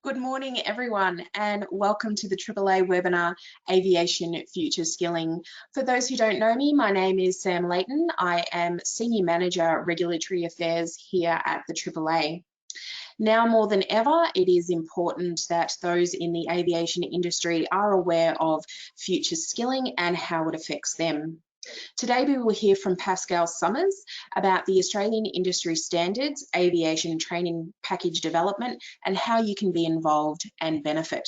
Good morning, everyone, and welcome to the AAA webinar, Aviation Future Skilling. For those who don't know me, my name is Sam Layton. I am Senior Manager, Regulatory Affairs here at the AAA. Now more than ever, it is important that those in the aviation industry are aware of future skilling and how it affects them. Today we will hear from Paschal Summers about the Australian Industry Standards Aviation Training Package Development and how you can be involved and benefit.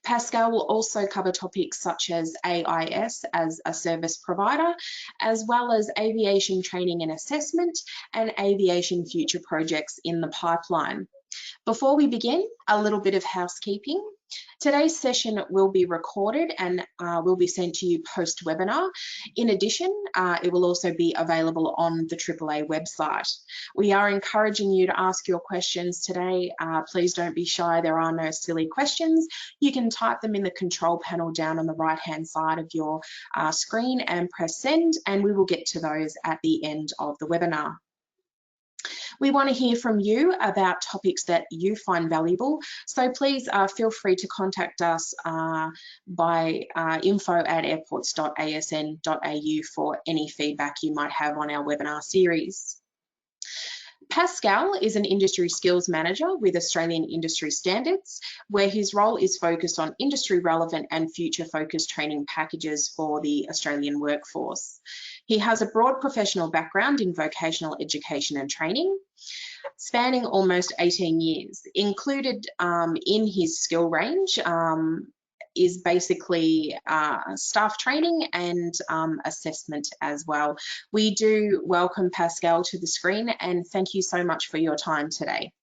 Paschal will also cover topics such as AIS as a service provider, as well as aviation training and assessment and aviation future projects in the pipeline. Before we begin, a little bit of housekeeping. Today's session will be recorded and will be sent to you post-webinar. In addition, it will also be available on the AAA website. We are encouraging you to ask your questions today. Please don't be shy, there are no silly questions. You can type them in the control panel down on the right-hand side of your screen and press send, and we will get to those at the end of the webinar. We want to hear from you about topics that you find valuable, so please feel free to contact us by info@airports.asn.au for any feedback you might have on our webinar series. Paschal is an industry skills manager with Australian Industry Standards, where his role is focused on industry relevant and future focused training packages for the Australian workforce. He has a broad professional background in vocational education and training, spanning almost 18 years. Included in his skill range is basically staff training and assessment as well. We do welcome Paschal to the screen and thank you so much for your time today.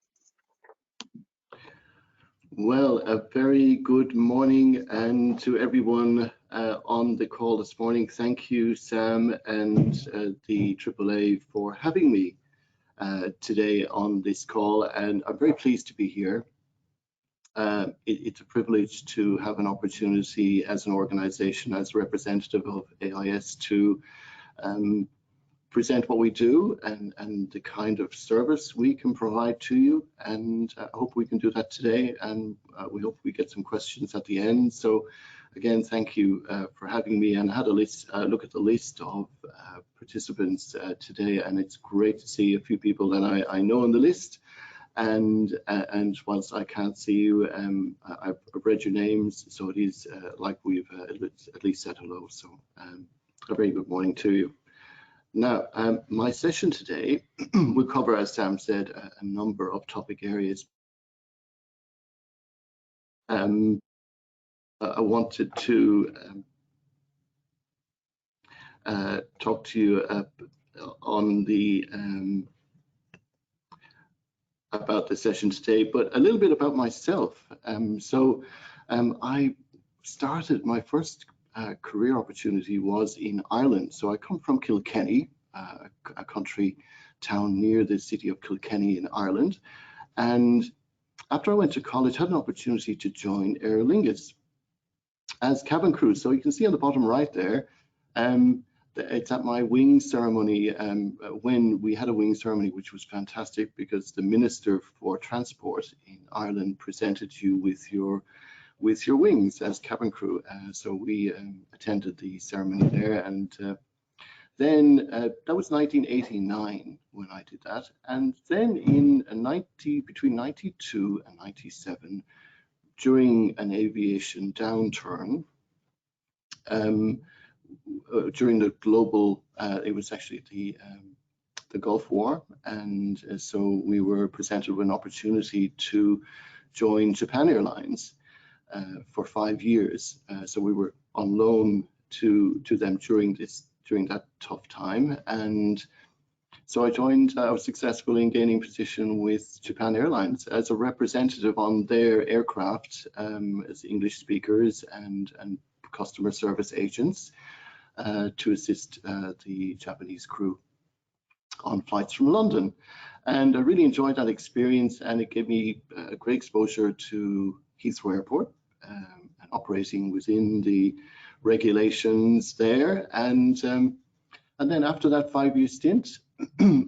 Well, a very good morning and to everyone on the call this morning. Thank you, Sam and the AAA for having me today on this call, and I'm very pleased to be here. It's a privilege to have an opportunity as an organization, as a representative of AIS, to present what we do and the kind of service we can provide to you, and I hope we can do that today, and we hope we get some questions at the end. So again, thank you for having me, and I had a look at the list of participants today, and it's great to see a few people that I know on the list, and whilst I can't see you, I've read your names, so it is like we've at least said hello. So a very good morning to you. Now, my session today will cover, as Sam said, a number of topic areas. I wanted to talk to you on the about the session today, but a little bit about myself. I started my first career opportunity was in Ireland. So I come from Kilkenny, a country town near the city of Kilkenny in Ireland. And after I went to college, I had an opportunity to join Aer Lingus as cabin crew. So you can see on the bottom right there, it's at my wing ceremony, when we had a wing ceremony, which was fantastic because the Minister for Transport in Ireland presented you with your wings as cabin crew. So we attended the ceremony there, and then that was 1989 when I did that. And then in between 92 and 97, during an aviation downturn, during the global, it was actually the Gulf War, and so we were presented with an opportunity to join Japan Airlines for 5 years. So we were on loan to them during that tough time, and so I joined. I was successful in gaining position with Japan Airlines as a representative on their aircraft, as English speakers and customer service agents, to assist the Japanese crew on flights from London. And I really enjoyed that experience, and it gave me a great exposure to Heathrow Airport and operating within the regulations there. And then after that 5-year stint,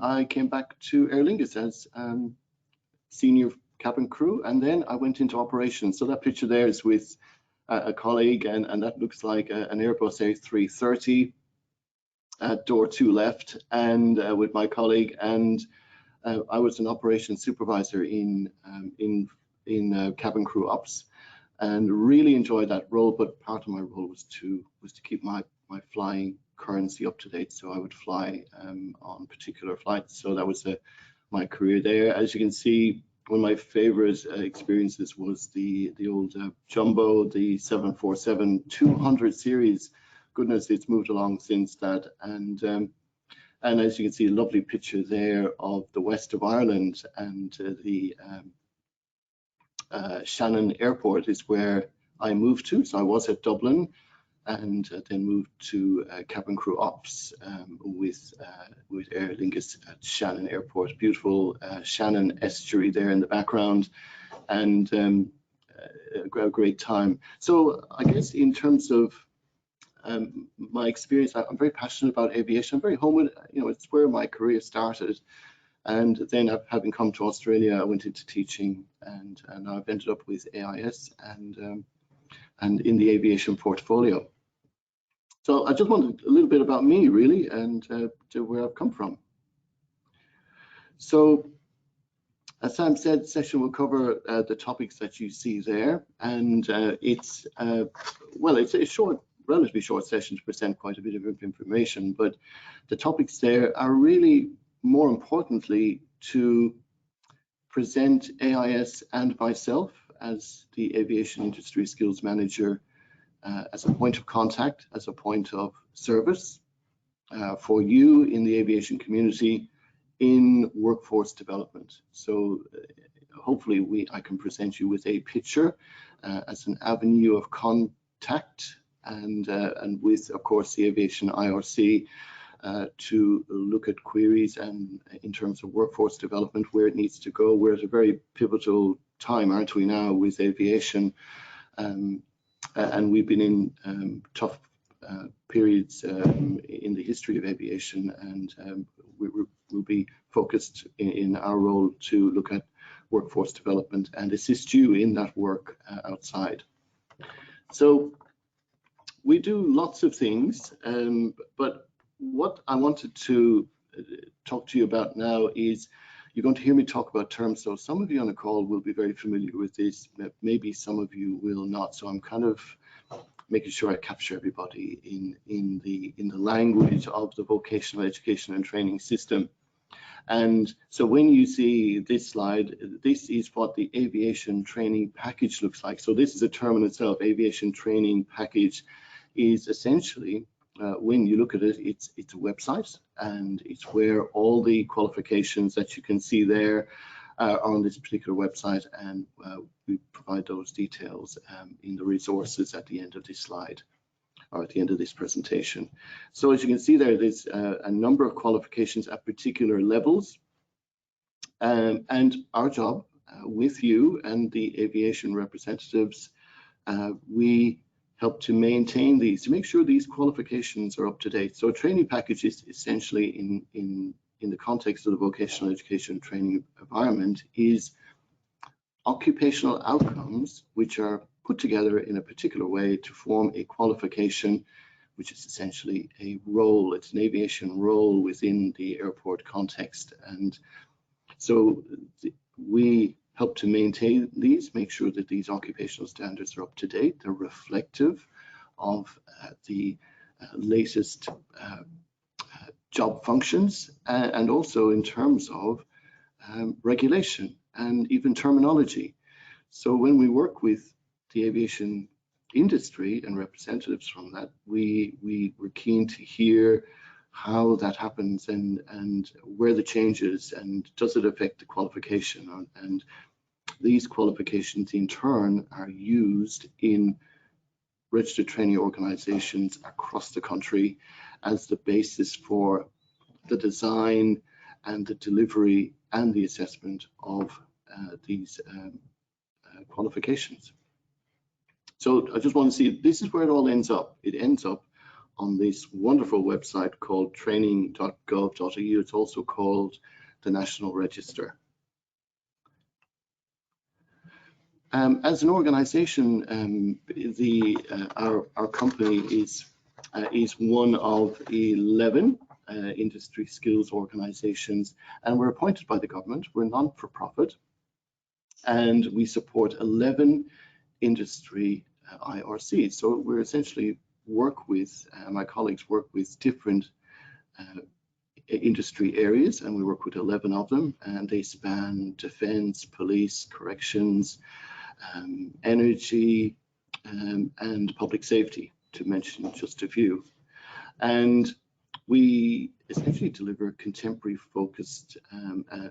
I came back to Aer Lingus as senior cabin crew, and then I went into operations. So that picture there is with a colleague, and that looks like an Airbus A330, door 2 left, and with my colleague, and I was an operations supervisor in cabin crew ops, and really enjoyed that role. But part of my role was to keep my flying currency up to date. So I would fly on particular flights. So that was my career there. As you can see, one of my favorite experiences was the old Jumbo, the 747-200 series. Goodness, it's moved along since that. And as you can see, a lovely picture there of the west of Ireland, and the Shannon Airport is where I moved to. So I was at Dublin, and then moved to cabin crew ops with Aer Lingus at Shannon Airport. Beautiful Shannon estuary there in the background, and a great time. So I guess in terms of my experience, I'm very passionate about aviation. I'm very home with, it's where my career started. And then having come to Australia, I went into teaching, and I've ended up with AIS and in the aviation portfolio. So I just wanted a little bit about me, really, and to where I've come from. So as Sam said, the session will cover the topics that you see there, and it's a relatively short session to present quite a bit of information, but the topics there are really, more importantly, to present AIS and myself as the Aviation Industry Skills Manager as a point of contact, as a point of service for you in the aviation community in workforce development. So hopefully I can present you with a picture as an avenue of contact, and with, of course, the Aviation IRC to look at queries and in terms of workforce development, where it needs to go. We're at a very pivotal time, aren't we, now with aviation? And we've been in tough periods in the history of aviation, and we'll be focused in our role to look at workforce development and assist you in that work outside. So we do lots of things, but what I wanted to talk to you about now is, you're going to hear me talk about terms. So some of you on the call will be very familiar with this, maybe some of you will not. So I'm kind of making sure I capture everybody in the language of the vocational education and training system. And so when you see this slide, this is what the aviation training package looks like. So this is a term in itself. Aviation training package is essentially, when you look at it, it's a website, and it's where all the qualifications that you can see there are on this particular website, and we provide those details in the resources at the end of this slide, or at the end of this presentation. So as you can see there, there's a number of qualifications at particular levels, and our job with you and the aviation representatives, we help to maintain these, to make sure these qualifications are up to date. So a training package is essentially, in the context of the vocational education training environment, is occupational outcomes which are put together in a particular way to form a qualification, which is essentially a role. It's an aviation role within the airport context. And so we help to maintain these, make sure that these occupational standards are up to date, they're reflective of the latest job functions, and also in terms of regulation and even terminology. So when we work with the aviation industry and representatives from that, we're keen to hear how that happens, and where the changes, and does it affect the qualification. And these qualifications in turn are used in registered training organizations across the country as the basis for the design and the delivery and the assessment of these qualifications. So I just want to see, this is where it all ends up. It ends up on this wonderful website called training.gov.eu. It's also called the National Register. As an organization, our company is one of 11 industry skills organizations, and we're appointed by the government. We're non-for-profit, and we support 11 industry IRCs. So we're essentially work with, my colleagues work with different industry areas, and we work with 11 of them, and they span defense, police, corrections, energy, and public safety, to mention just a few. And we essentially deliver contemporary focused,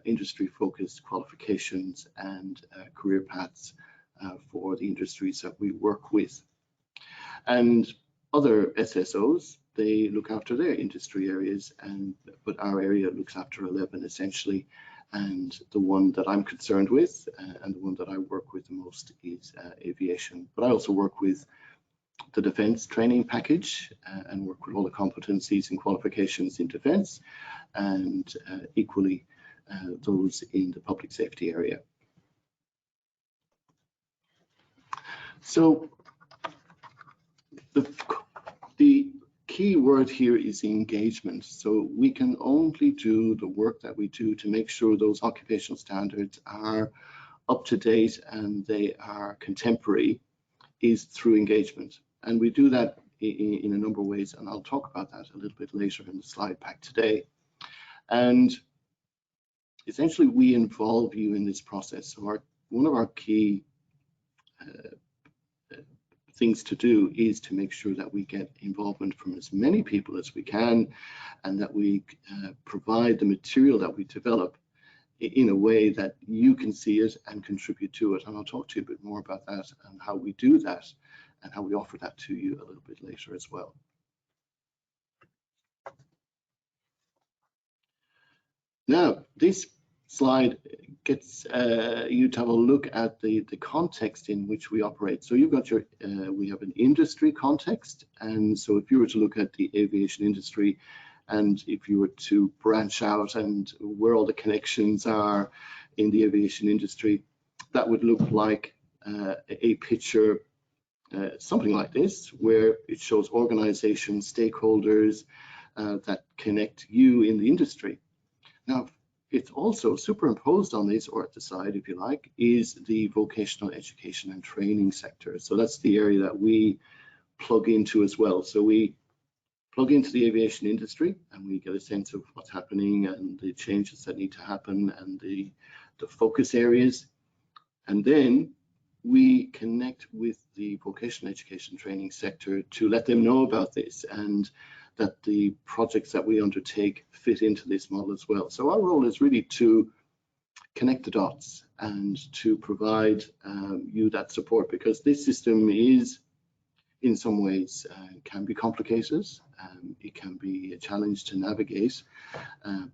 industry focused qualifications and career paths for the industries that we work with. And other SSOs, they look after their industry areas, but our area looks after 11 essentially. And the one that I'm concerned with and the one that I work with the most is aviation. But I also work with the defense training package and work with all the competencies and qualifications in defense, and equally those in the public safety area. So the key word here is engagement. So we can only do the work that we do to make sure those occupational standards are up to date and they are contemporary is through engagement. And we do that in a number of ways, and I'll talk about that a little bit later in the slide pack today. And essentially we involve you in this process. So one of our key things to do is to make sure that we get involvement from as many people as we can, and that we provide the material that we develop in a way that you can see it and contribute to it. And I'll talk to you a bit more about that and how we do that and how we offer that to you a little bit later as well. Now, this slide gets you to have a look at the context in which we operate. So you've got your, we have an industry context. And so if you were to look at the aviation industry, and if you were to branch out and where all the connections are in the aviation industry, that would look like a picture, something like this, where it shows organizations, stakeholders that connect you in the industry. Now, it's also superimposed on this, or at the side, if you like, is the vocational education and training sector. So that's the area that we plug into as well. So we plug into the aviation industry and we get a sense of what's happening and the changes that need to happen and the focus areas. And then we connect with the vocational education training sector to let them know about this and that the projects that we undertake fit into this model as well. So our role is really to connect the dots and to provide you that support, because this system is, in some ways, can be complicated. It can be a challenge to navigate,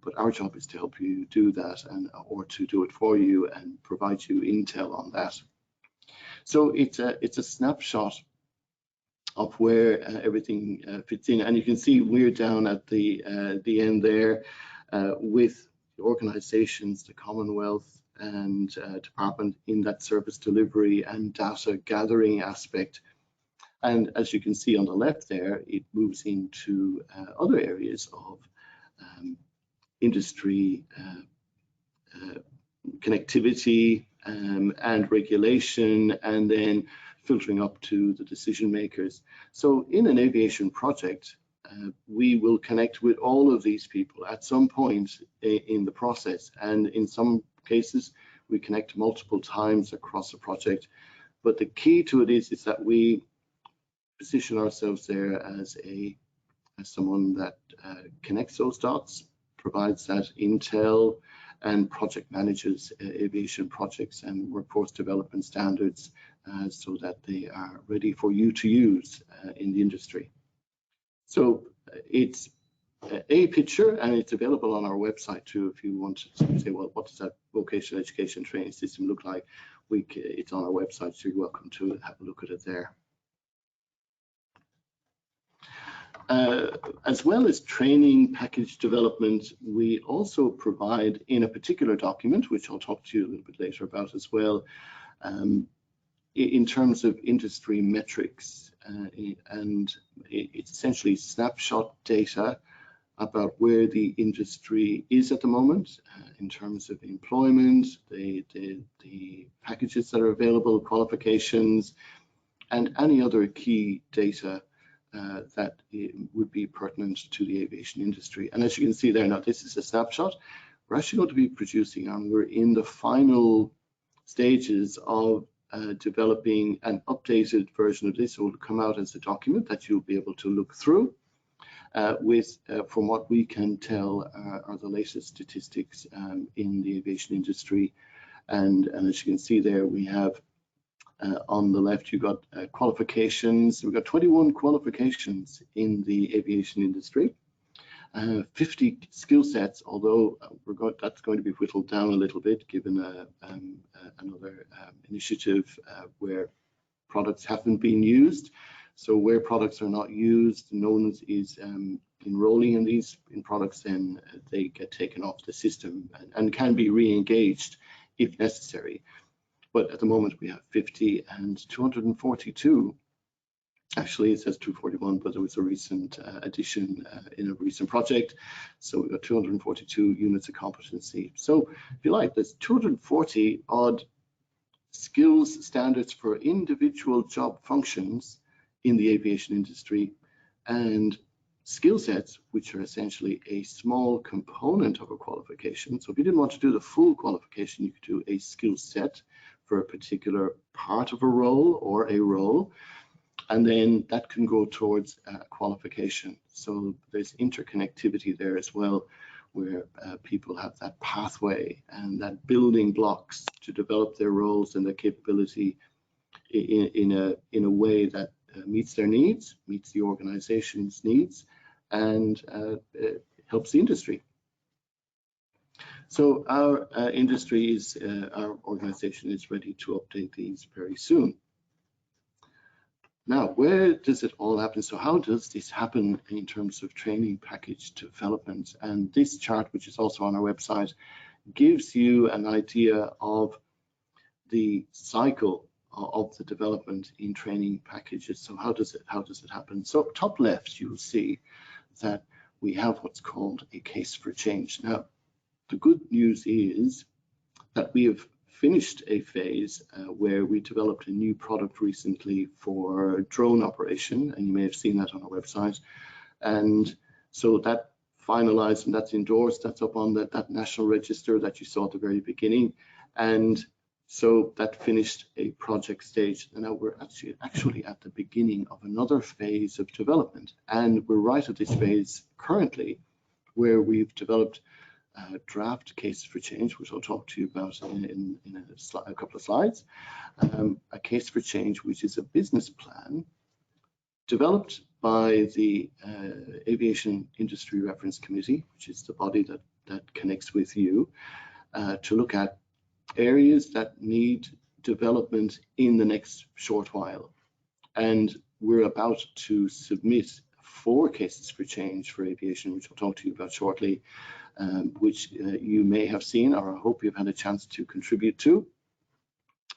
but our job is to help you do that, or to do it for you and provide you intel on that. So it's a snapshot of where everything fits in, and you can see we're down at the end there with the organizations, the Commonwealth and department in that service delivery and data gathering aspect. And as you can see on the left there, it moves into other areas of industry connectivity and regulation, and then filtering up to the decision makers. So in an aviation project, we will connect with all of these people at some point in the process. And in some cases, we connect multiple times across the project. But the key to it is that we position ourselves there as someone that connects those dots, provides that intel, and project manages aviation projects and workforce development standards so that they are ready for you to use in the industry. So it's a picture, and it's available on our website too. If you want to say, well, what does that vocational education training system look like? It's on our website, so you're welcome to have a look at it there. As well as training package development, we also provide in a particular document, which I'll talk to you a little bit later about as well, in terms of industry metrics, and it's essentially snapshot data about where the industry is at the moment in terms of employment, the packages that are available, qualifications, and any other key data that would be pertinent to the aviation industry. And as you can see there, now this is a snapshot. We're actually going to be producing, and we're in the final stages of developing an updated version of this. It will come out as a document that you'll be able to look through from what we can tell are the latest statistics in the aviation industry. And as you can see there, we have on the left, you've got qualifications. We've got 21 qualifications in the aviation industry, 50 skill sets, although that's going to be whittled down a little bit given another initiative where products haven't been used. So where products are not used, no one is enrolling in products, then they get taken off the system and can be re-engaged if necessary. But at the moment we have 50 and 242. Actually, it says 241, but there was a recent addition in a recent project. So we've got 242 units of competency. So if you like, there's 240 odd skills standards for individual job functions in the aviation industry, and skill sets, which are essentially a small component of a qualification. So if you didn't want to do the full qualification, you could do a skill set for a particular part of a role or a role, and then that can go towards a qualification. So there's interconnectivity there as well, where people have that pathway and that building blocks to develop their roles and their capability in a way that meets their needs, meets the organization's needs, and helps the industry. So our our organization is ready to update these very soon. Now, where does it all happen? So how does this happen in terms of training package development? And this chart, which is also on our website, gives you an idea of the cycle of the development in training packages. So how does it happen? So top left, you will see that we have what's called a case for change. Now, the good news is that we have finished a phase where we developed a new product recently for drone operation, and you may have seen that on our website. And so that finalized and that's endorsed, that's up on that national register that you saw at the very beginning. And so that finished a project stage, and now we're actually at the beginning of another phase of development. And we're right at this phase currently where we've developed a draft case for change, which I'll talk to you about in a couple of slides. A case for change, which is a business plan developed by the Aviation Industry Reference Committee, which is the body that connects with you, to look at areas that need development in the next short while. And we're about to submit 4 cases for change for aviation, which I'll talk to you about shortly, which you may have seen, or I hope you've had a chance to contribute to.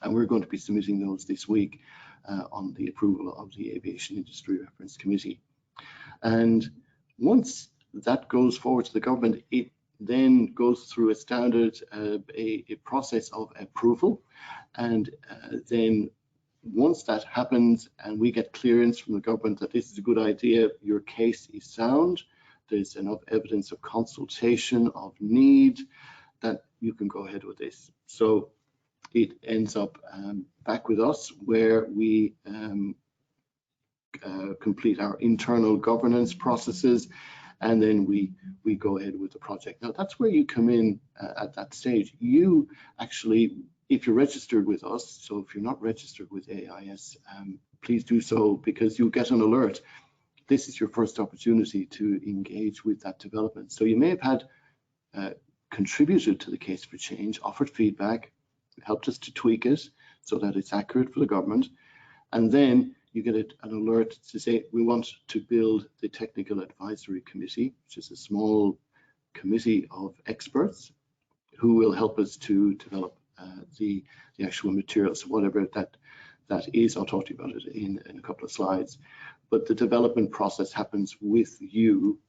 And we're going to be submitting those this week on the approval of the Aviation Industry Reference Committee. And once that goes forward to the government, it then goes through a standard a process of approval, and then once that happens and we get clearance from the government that this is a good idea, your case is sound, there's enough evidence of consultation of need, that you can go ahead with this. So it ends up back with us where we complete our internal governance processes, and then we go ahead with the project. Now that's where you come in at that stage. You actually, if you're registered with us, so if you're not registered with AIS, please do so, because you'll get an alert. This is your first opportunity to engage with that development. So you may have had contributed to the case for change, offered feedback, helped us to tweak it so that it's accurate for the government, and then you get an alert to say, we want to build the Technical Advisory Committee, which is a small committee of experts who will help us to develop the actual materials, whatever that is. I'll talk to you about it in a couple of slides. But the development process happens with you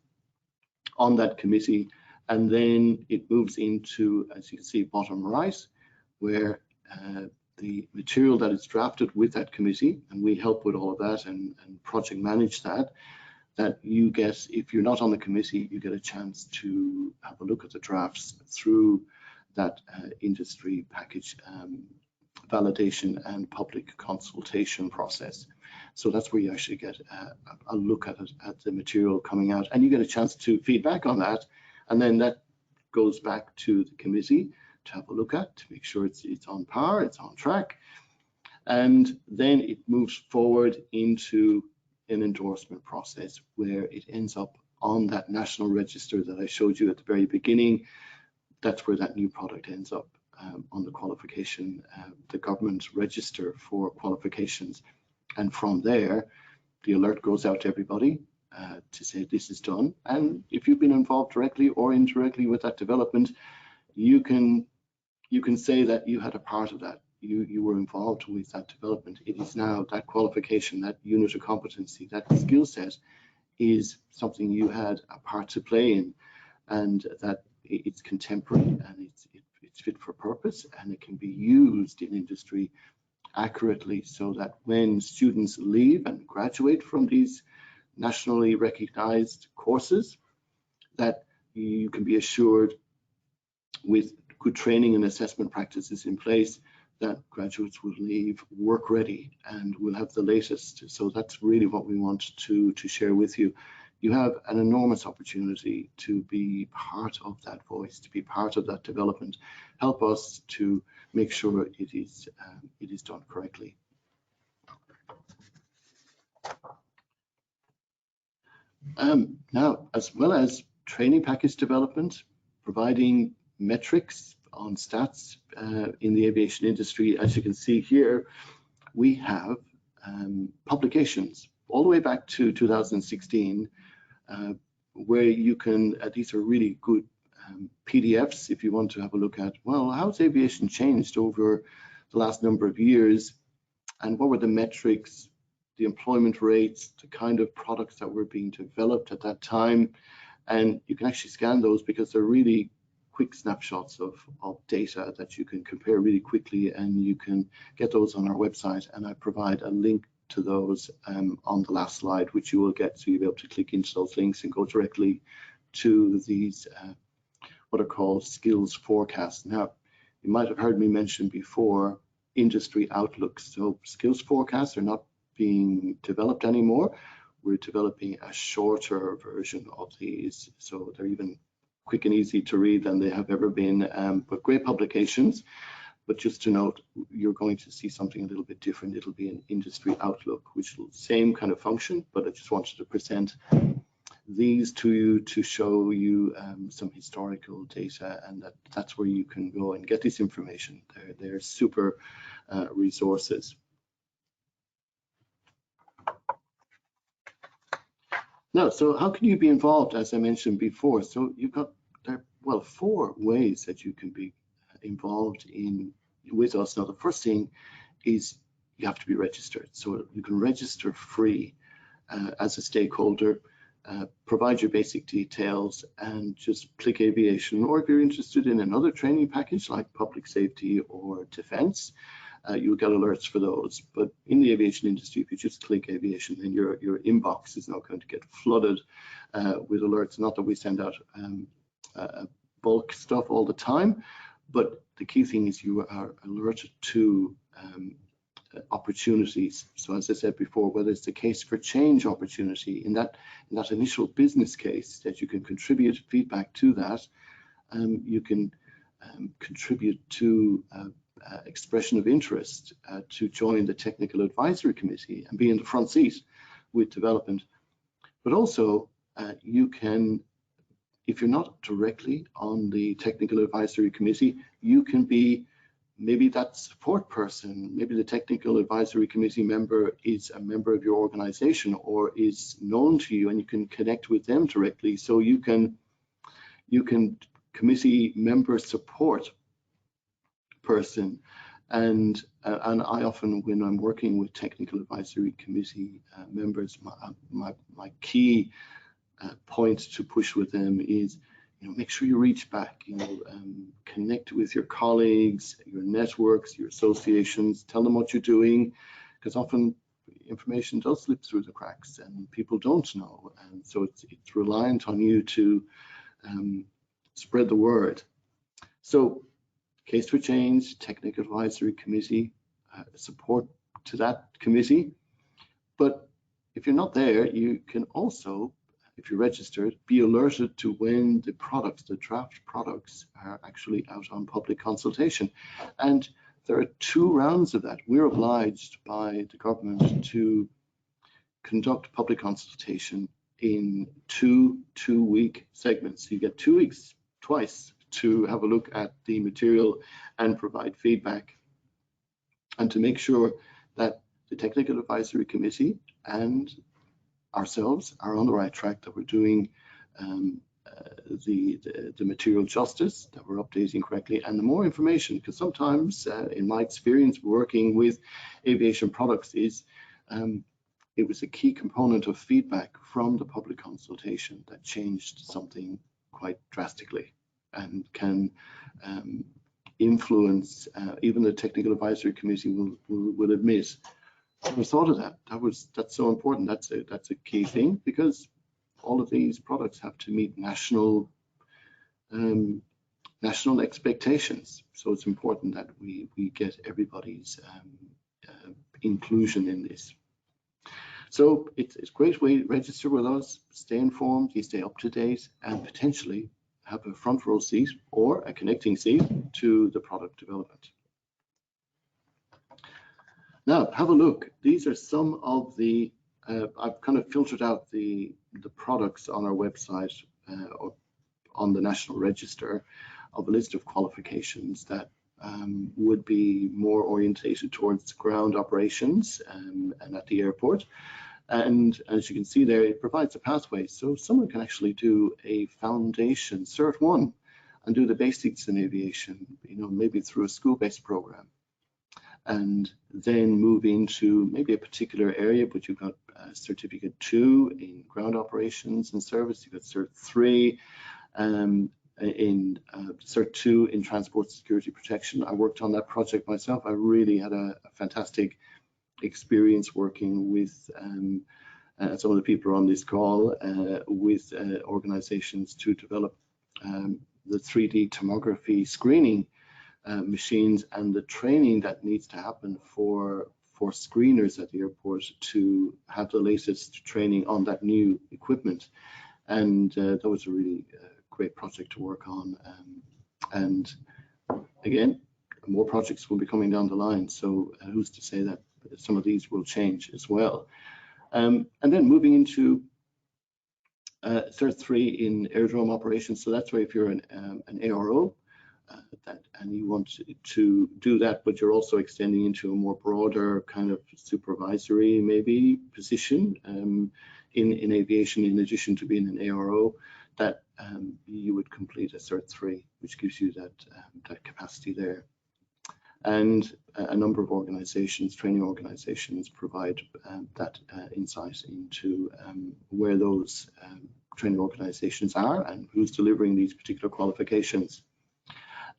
on that committee, and then it moves into, as you can see, bottom right, where the material that is drafted with that committee, and we help with all of that and project manage that you get, if you're not on the committee, you get a chance to have a look at the drafts through that industry package validation and public consultation process. So that's where you actually get a look at it, at the material coming out, and you get a chance to feedback on that, and then that goes back to the committee to have a look at, to make sure it's on par, it's on track, and then it moves forward into an endorsement process where it ends up on that national register that I showed you at the very beginning. That's where that new product ends up on the qualification, the government register for qualifications. And from there, the alert goes out to everybody to say this is done. And if you've been involved directly or indirectly with that development, you can say that you had a part of that. You were involved with that development. It is now that qualification, that unit of competency, that skill set is something you had a part to play in, and that it's contemporary and it's fit for purpose, and it can be used in industry accurately, so that when students leave and graduate from these nationally recognized courses, that you can be assured with good training and assessment practices in place that graduates will leave work ready and will have the latest. So that's really what we want to share with you. You have an enormous opportunity to be part of that voice, to be part of that development. Help us to make sure it is done correctly. Now, as well as training package development, providing metrics on stats in the aviation industry, as you can see here, we have publications all the way back to 2016, where you can, these are really good PDFs if you want to have a look at, well, how's aviation changed over the last number of years, and what were the metrics, the employment rates, the kind of products that were being developed at that time. And you can actually scan those because they're really quick snapshots of data that you can compare really quickly, and you can get those on our website, and I provide a link to those on the last slide, which you will get, so you'll be able to click into those links and go directly to these what are called skills forecasts. Now, you might have heard me mention before industry outlooks. So skills forecasts are not being developed anymore. We're developing a shorter version of these, so they're even quick and easy to read than they have ever been, but great publications. But just to note, you're going to see something a little bit different. It'll be an industry outlook, which will same kind of function, but I just wanted to present these to you to show you some historical data, and that's where you can go and get this information. They're super resources. Now, so how can you be involved, as I mentioned before? So you've got, well, 4 ways that you can be involved with us. Now, the first thing is you have to be registered. So you can register free as a stakeholder, provide your basic details, and just click aviation. Or if you're interested in another training package like public safety or defense, you'll get alerts for those. But in the aviation industry, if you just click aviation, then your inbox is now going to get flooded with alerts. Not that we send out bulk stuff all the time, but the key thing is you are alerted to opportunities. So as I said before, whether it's the case for change opportunity, in that initial business case that you can contribute feedback to that, you can contribute to expression of interest to join the technical advisory committee and be in the front seat with development. But also you can, if you're not directly on the technical advisory committee, you can be maybe that support person. Maybe the technical advisory committee member is a member of your organization or is known to you, and you can connect with them directly. So you can committee member support person And I often, when I'm working with technical advisory committee members, my key point to push with them is, make sure you reach back, connect with your colleagues, your networks, your associations, tell them what you're doing, because often information does slip through the cracks and people don't know. And so it's reliant on you to spread the word. So Case for Change, Technical Advisory Committee, support to that committee. But if you're not there, you can also, if you're registered, be alerted to when the products, the draft products, are actually out on public consultation. And there are 2 rounds of that. We're obliged by the government to conduct public consultation in 2 2-week segments. You get 2 weeks twice to have a look at the material and provide feedback, and to make sure that the Technical Advisory Committee and ourselves are on the right track, that we're doing the material justice, that we're updating correctly, and the more information, because sometimes in my experience working with aviation products is it was a key component of feedback from the public consultation that changed something quite drastically and can influence, even the Technical Advisory Committee will admit, I never thought of that. That's so important. That's a key thing, because all of these products have to meet national expectations. So it's important that we get everybody's inclusion in this. So it's a great way to register with us, stay informed, you stay up to date, and potentially have a front row seat or a connecting seat to the product development. Now, have a look. These are some of the, I've kind of filtered out the products on our website or on the National Register of a list of qualifications that would be more orientated towards ground operations and at the airport. And as you can see there, it provides a pathway. So someone can actually do a foundation, Cert 1, and do the basics in aviation, maybe through a school-based program, and then move into maybe a particular area, but you've got Certificate 2 in ground operations and service, you've got Cert 3 in Cert 2 in transport security protection. I worked on that project myself. I really had a fantastic experience working with some of the people on this call with organizations to develop the 3D tomography screening machines and the training that needs to happen for screeners at the airport to have the latest training on that new equipment. And that was a really great project to work on. And again, more projects will be coming down the line. So who's to say that some of these will change as well. And then moving into Cert 3 in aerodrome operations. So that's where if you're an ARO and you want to do that, but you're also extending into a more broader kind of supervisory maybe position in aviation, in addition to being an ARO, that you would complete a Cert 3, which gives you that capacity there. And a number of organizations, training organizations, provide that insight into where those training organizations are and who's delivering these particular qualifications.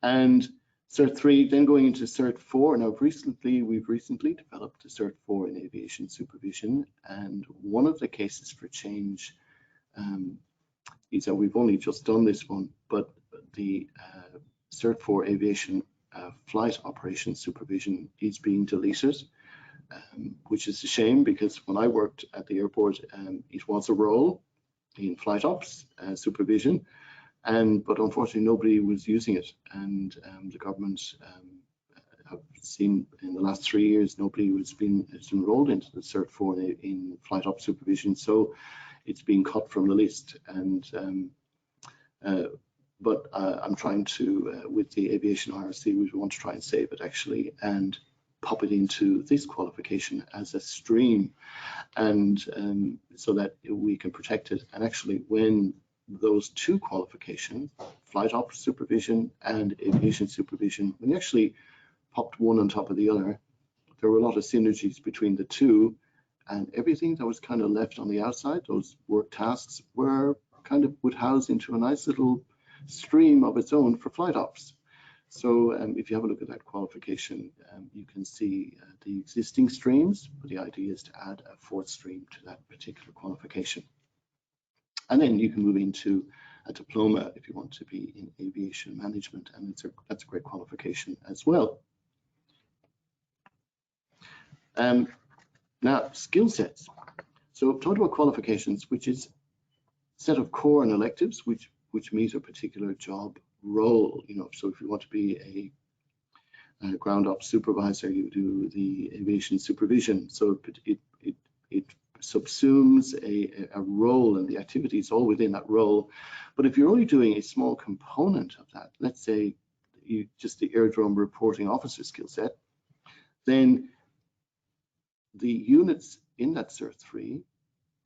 And Cert 3, then going into Cert 4. Now, we've recently developed a Cert 4 in aviation supervision, and one of the cases for change is that we've only just done this one, but the Cert 4 aviation flight operations supervision is being deleted, which is a shame, because when I worked at the airport, it was a role in flight ops supervision, but unfortunately nobody was using it, and the government have seen in the last 3 years nobody has enrolled into the Cert 4 in flight ops supervision, so it's been cut from the list. And but I'm trying to, with the Aviation IRC, we want to try and save it actually and pop it into this qualification as a stream, and so that we can protect it. And actually, when those 2 qualifications, flight ops supervision and aviation supervision, when you actually popped one on top of the other, there were a lot of synergies between the two, and everything that was kind of left on the outside, those work tasks, were kind of would house into a nice little stream of its own for flight ops. So if you have a look at that qualification, you can see the existing streams, but the idea is to add a fourth stream to that particular qualification. And then you can move into a diploma if you want to be in aviation management, and that's a great qualification as well. Now, skill sets. So talking about qualifications, which is a set of core and electives which meet a particular job role. So if you want to be a ground ops supervisor, you do the aviation supervision. So it subsumes a role, and the activities all within that role. But if you're only doing a small component of that, let's say just the airdrome reporting officer skill set, then the units in that Cert 3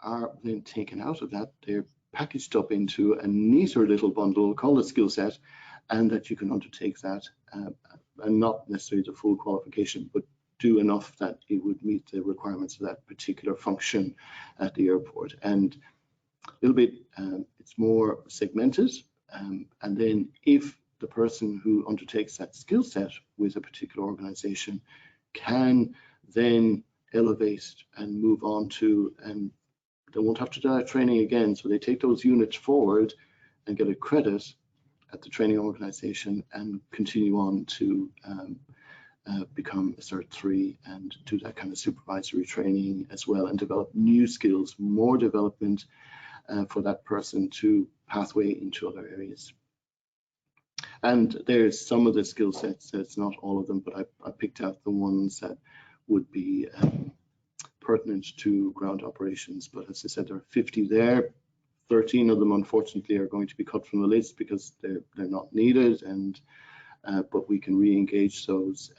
are then taken out of that. They're packaged up into a neater little bundle called a skill set, and that you can undertake that and not necessarily the full qualification, but do enough that it would meet the requirements of that particular function at the airport. And a little bit, it's more segmented, and then if the person who undertakes that skill set with a particular organization can then elevate and move on to, and they won't have to do that training again. So they take those units forward and get a credit at the training organization and continue on to become a Cert 3 and do that kind of supervisory training as well, and develop new skills, more development for that person to pathway into other areas. And there's some of the skill sets, it's not all of them, but I picked out the ones that would be pertinent to ground operations. But as I said, there are 50 there. 13 of them, unfortunately, are going to be cut from the list because they're not needed, and but we can re-engage those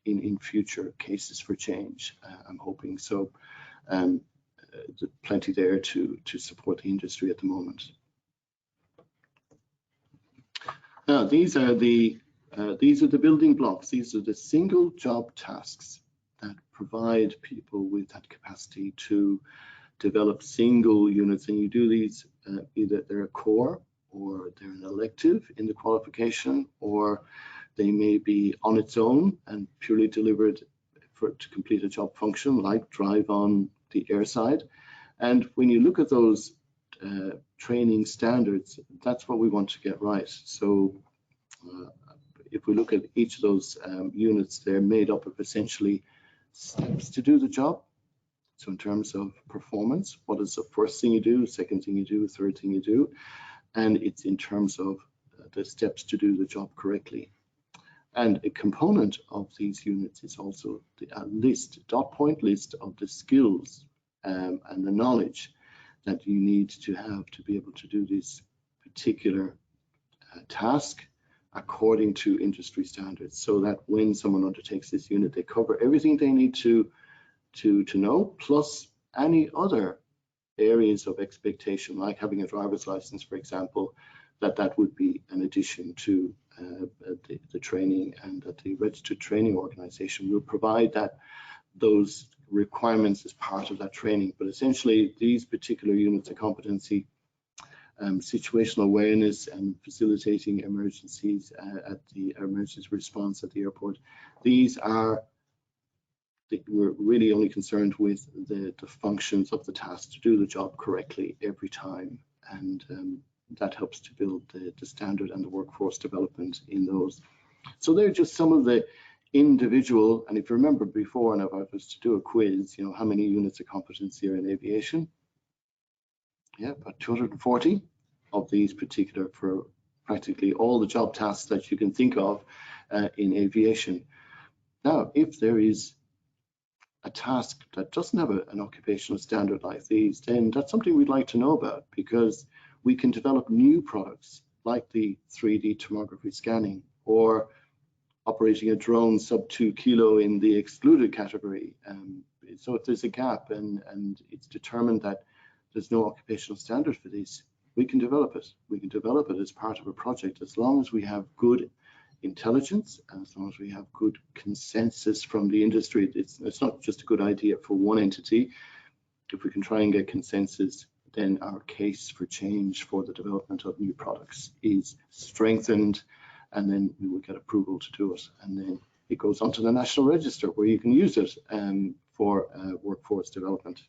in future cases for change. I'm hoping so. Plenty there to support the industry at the moment. Now, these are the building blocks. These are the single job tasks that provide people with that capacity to develop single units, and you do these either they're a core or they're an elective in the qualification, or they may be on its own and purely delivered to complete a job function like drive on the airside. And when you look at those training standards, that's what we want to get right. So if we look at each of those units, they're made up of essentially steps to do the job. So in terms of performance, what is the first thing you do, second thing you do, third thing you do, and it's in terms of the steps to do the job correctly. And a component of these units is also a list, dot point list of the skills and the knowledge that you need to have to be able to do this particular task according to industry standards, so that when someone undertakes this unit, they cover everything they need to know, plus any other areas of expectation, like having a driver's license, for example, that would be an addition to the training, and that the registered training organization will provide those requirements as part of that training. But essentially, these particular units of competency, situational awareness and facilitating emergencies at the emergency response at the airport, these are, we're really only concerned with the functions of the task to do the job correctly every time, and that helps to build the standard and the workforce development in those. So they're just some of the individual, and if you remember before, and if I was to do a quiz, how many units of competency are in aviation? Yeah, about 240 of these particular for practically all the job tasks that you can think of in aviation. Now, if there is a task that doesn't have an occupational standard like these, then that's something we'd like to know about, because we can develop new products like the 3D tomography scanning, or operating a drone sub 2 kilo in the excluded category. So if there's a gap and it's determined that there's no occupational standard for these, we can develop it. We can develop it as part of a project, as long as we have good intelligence, and as long as we have good consensus from the industry, it's not just a good idea for one entity. If we can try and get consensus, then our case for change for the development of new products is strengthened, and then we will get approval to do it. And then it goes onto the National Register where you can use it for workforce development.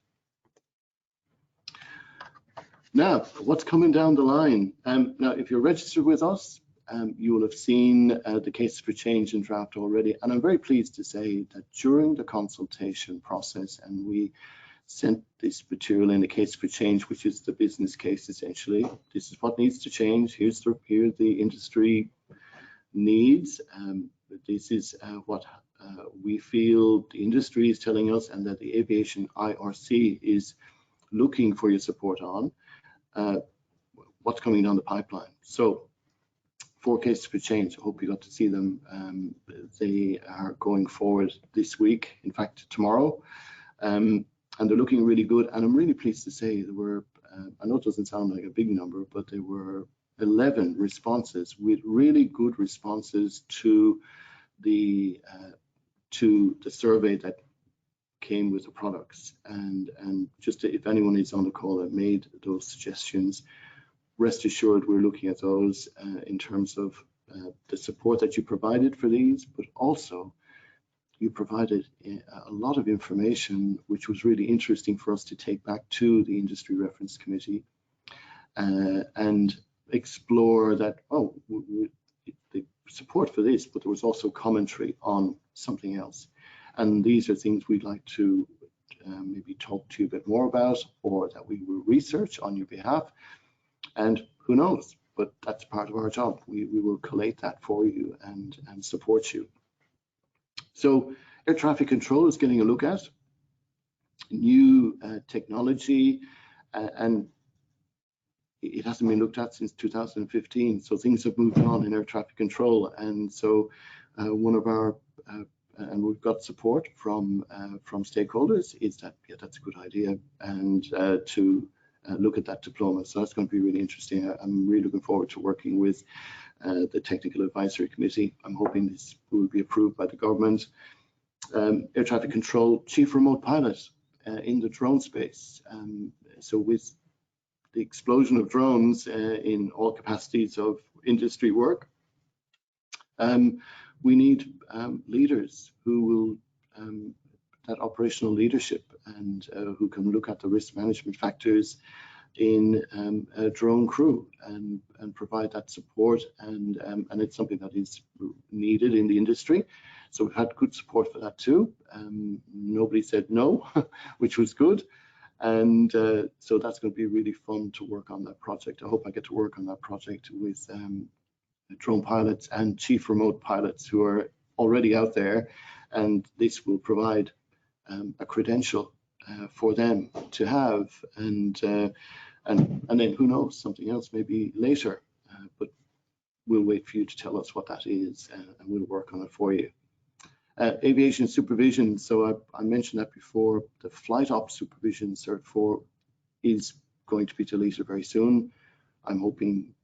Now, what's coming down the line? Now, if you're registered with us, you will have seen the case for change in draft already. And I'm very pleased to say that during the consultation process, and we sent this material in the case for change, which is the business case essentially. This is what needs to change. Here the industry needs. This is what we feel the industry is telling us, and that the Aviation IRC is looking for your support on. What's coming down the pipeline. So 4 cases for change. I hope you got to see them. They are going forward this week, in fact tomorrow, and they're looking really good. And I'm really pleased to say there were, I know it doesn't sound like a big number, but there were 11 responses with really good responses to the survey that came with the products. And just if anyone is on the call that made those suggestions, rest assured we're looking at those in terms of the support that you provided for these, but also you provided a lot of information which was really interesting for us to take back to the Industry Reference Committee and explore that, the support for this, but there was also commentary on something else. And these are things we'd like to maybe talk to you a bit more about, or that we will research on your behalf. And who knows, but that's part of our job. We will collate that for you and support you. So air traffic control is getting a look at new technology, and it hasn't been looked at since 2015. So things have moved on in air traffic control. And so one of our and we've got support from stakeholders is that, yeah, that's a good idea, and to look at that diploma. So that's going to be really interesting. I'm really looking forward to working with the Technical Advisory Committee. I'm hoping this will be approved by the government. Air traffic control chief remote pilot in the drone space. So with the explosion of drones in all capacities of industry work, we need leaders who will that operational leadership, and who can look at the risk management factors in a drone crew and provide that support, and it's something that is needed in the industry. So we've had good support for that too. Nobody said no, which was good. And so that's going to be really fun to work on that project. I hope I get to work on that project with drone pilots and chief remote pilots who are already out there, and this will provide a credential for them to have, and then who knows, something else maybe later, but we'll wait for you to tell us what that is, and we'll work on it for you. Aviation supervision, so I mentioned that before. The flight ops supervision Cert 4 is going to be deleted very soon. I'm hoping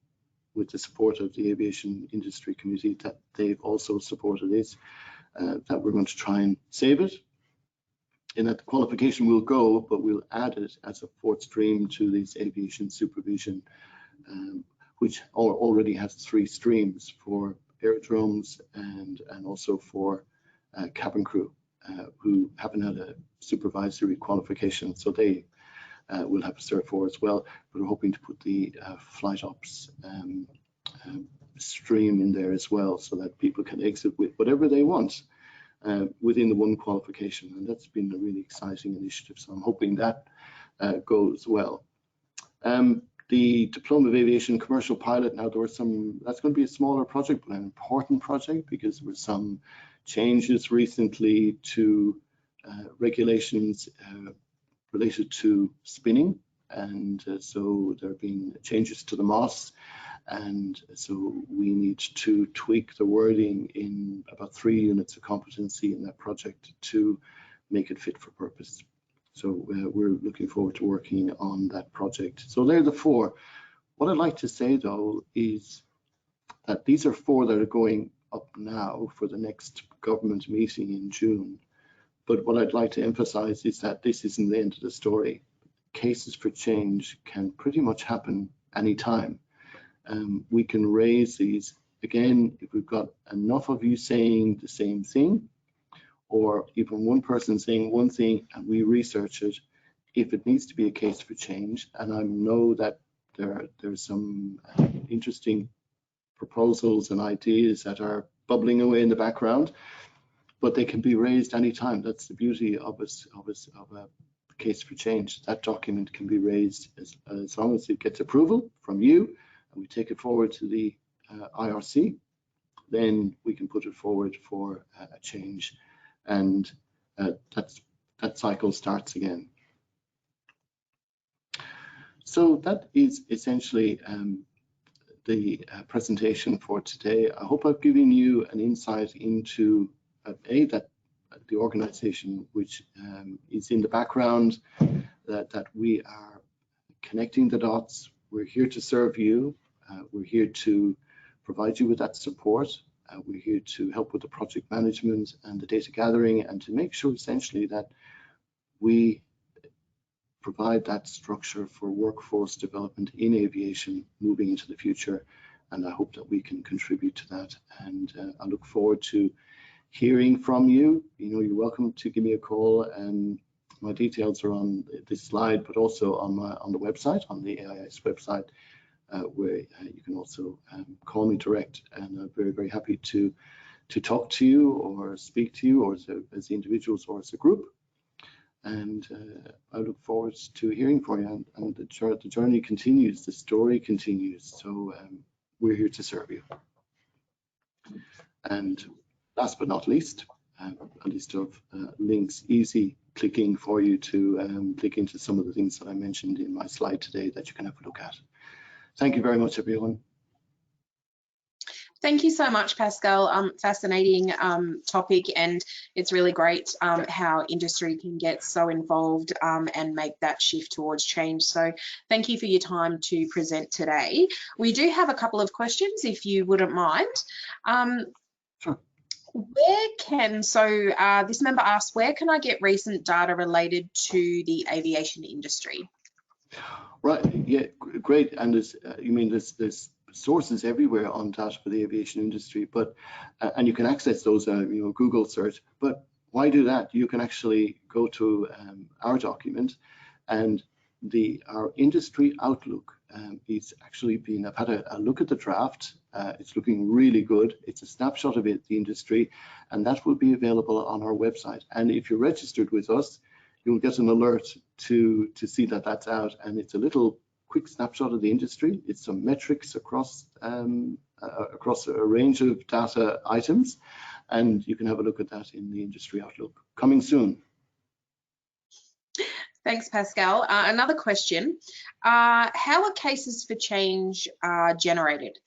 with the support of the Aviation Industry Committee that they've also supported this, that we're going to try and save it. In that the qualification will go, but we'll add it as a 4th stream to this aviation supervision, which already has 3 streams for aerodromes and also for cabin crew who haven't had a supervisory qualification. So they will have a Cert 4 as well, but we're hoping to put the flight ops stream in there as well, so that people can exit with whatever they want within the 1 qualification. And that's been a really exciting initiative, so I'm hoping that goes well. The Diploma of Aviation Commercial Pilot, now there were that's going to be a smaller project, but an important project, because there were some changes recently to regulations related to spinning, and so there have been changes to the MOS, and so we need to tweak the wording in about 3 units of competency in that project to make it fit for purpose. So we're looking forward to working on that project. So they're the 4. What I'd like to say though is that these are 4 that are going up now for the next government meeting in June. But what I'd like to emphasize is that this isn't the end of the story. Cases for change can pretty much happen anytime. We can raise these, again, if we've got enough of you saying the same thing, or even one person saying one thing and we research it, if it needs to be a case for change, and I know that there's some interesting proposals and ideas that are bubbling away in the background, but they can be raised anytime. That's the beauty of a case for change. That document can be raised as long as it gets approval from you, and we take it forward to the IRC, then we can put it forward for a change, and that cycle starts again. So that is essentially the presentation for today. I hope I've given you an insight into that the organization which is in the background, that we are connecting the dots. We're here to serve you. We're here to provide you with that support. We're here to help with the project management and the data gathering, and to make sure essentially that we provide that structure for workforce development in aviation moving into the future. And I hope that we can contribute to that. And I look forward to hearing from you. You know, you're welcome to give me a call, and my details are on this slide, but also on the website, on the AIS website, where you can also call me direct, and I'm very, very happy to talk to you or speak to you, or as individuals or as a group. And I look forward to hearing from you, and the journey continues, the story continues. So we're here to serve you. And last but not least, a list of links, easy clicking for you to click into some of the things that I mentioned in my slide today that you can have a look at. Thank you very much, everyone. Thank you so much, Pascal. Fascinating topic, and it's really great how industry can get so involved and make that shift towards change. So thank you for your time to present today. We do have a couple of questions, if you wouldn't mind. Sure. This member asked, where can I get recent data related to the aviation industry? Right, yeah, great. And there's sources everywhere on data for the aviation industry, but and you can access those, Google search. But why do that? You can actually go to our document, and our industry outlook is actually been. I've had a look at the draft. It's looking really good. It's a snapshot of the industry, and that will be available on our website. And if you're registered with us, you'll get an alert to see that that's out, and it's a little quick snapshot of the industry. It's some metrics across a range of data items, and you can have a look at that in the industry outlook. Coming soon. Thanks, Pascal. Another question, how are cases for change generated?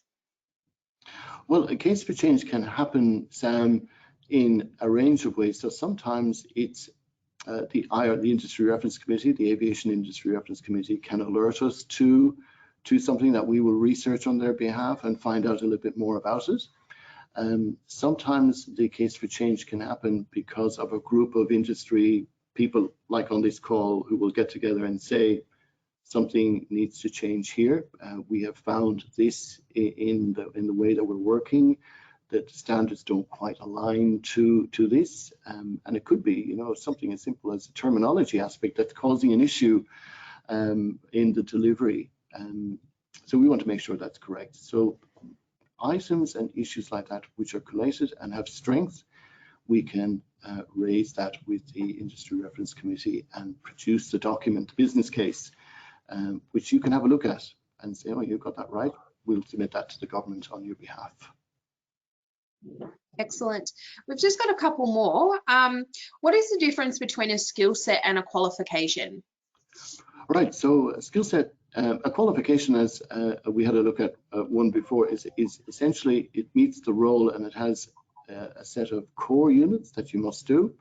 Well, a case for change can happen, Sam, in a range of ways. So sometimes it's the Industry Reference Committee, the Aviation Industry Reference Committee, can alert us to something that we will research on their behalf and find out a little bit more about it. Sometimes the case for change can happen because of a group of industry people, like on this call, who will get together and say something needs to change here. We have found this in the way that we're working, that standards don't quite align to this, and it could be, something as simple as a terminology aspect that's causing an issue in the delivery. So we want to make sure that's correct. So items and issues like that which are collated and have strength, we can raise that with the Industry Reference Committee and produce the document, the business case, which you can have a look at and say, oh, you got that right. We'll submit that to the government on your behalf. Excellent. We've just got a couple more. What is the difference between a skill set and a qualification? Right, so a skill set, a qualification, as we had a look at one before, is essentially it meets the role, and it has a set of core units that you must do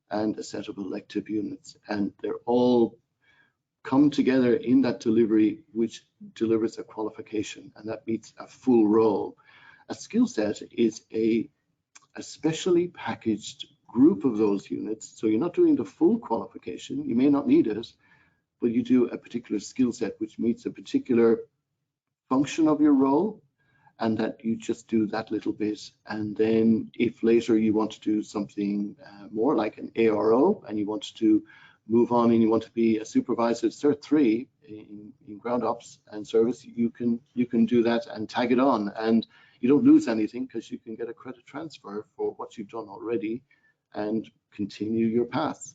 and a set of elective units, and they're all come together in that delivery which delivers a qualification, and that meets a full role. A skill set is a specially packaged group of those units. So you're not doing the full qualification. You may not need it, but you do a particular skill set which meets a particular function of your role, and that you just do that little bit. And then if later you want to do something more like an ARO, and you want to move on and you want to be a supervisor Cert 3 in ground ops and service, you can do that and tag it on, and you don't lose anything because you can get a credit transfer for what you've done already and continue your path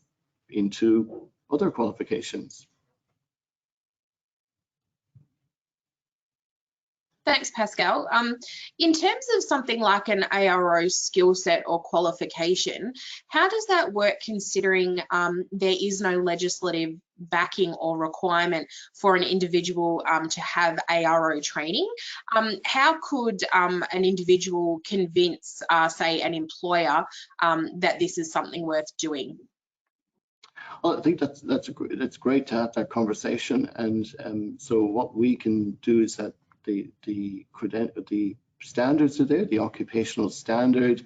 into other qualifications. Thanks, Pascal. In terms of something like an ARO skill set or qualification, how does that work considering there is no legislative backing or requirement for an individual to have ARO training? How could an individual convince, say, an employer that this is something worth doing? Well, I think that's great to have that conversation, and so what we can do is that the standards are there, the occupational standard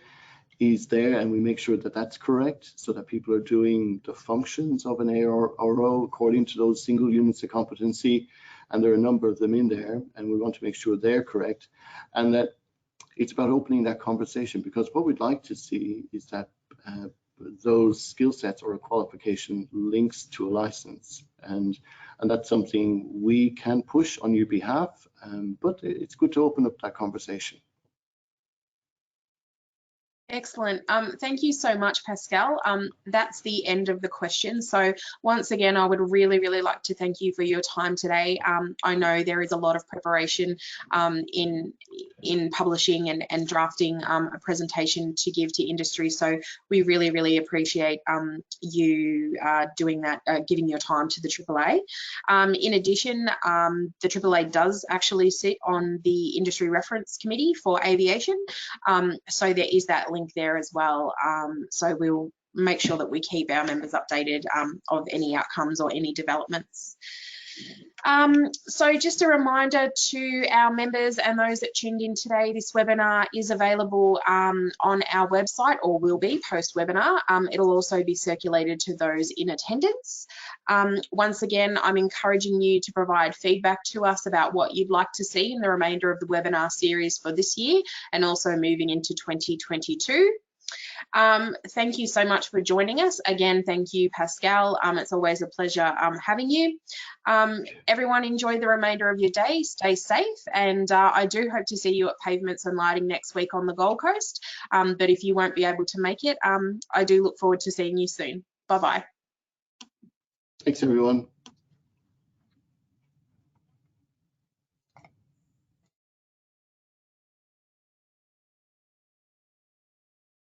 is there, and we make sure that that's correct so that people are doing the functions of an ARO according to those single units of competency, and there are a number of them in there, and we want to make sure they're correct, and that it's about opening that conversation, because what we'd like to see is that those skill sets or a qualification links to a license, and that's something we can push on your behalf, but it's good to open up that conversation. Excellent. Thank you so much, Pascal. That's the end of the questions. So once again, I would really, really like to thank you for your time today. I know there is a lot of preparation in publishing and drafting a presentation to give to industry. So we really, really appreciate you doing that, giving your time to the AAA. In addition, the AAA does actually sit on the Industry Reference Committee for Aviation. So there is that link there as well. So we'll make sure that we keep our members updated of any outcomes or any developments. So just a reminder to our members and those that tuned in today, this webinar is available on our website, or will be post-webinar. It'll also be circulated to those in attendance. Once again, I'm encouraging you to provide feedback to us about what you'd like to see in the remainder of the webinar series for this year and also moving into 2022. Thank you so much for joining us. Again, thank you, Pascal. It's always a pleasure having you. Everyone, enjoy the remainder of your day. Stay safe, and I do hope to see you at Pavements and Lighting next week on the Gold Coast. But if you won't be able to make it, I do look forward to seeing you soon. Bye-bye. Thanks, everyone.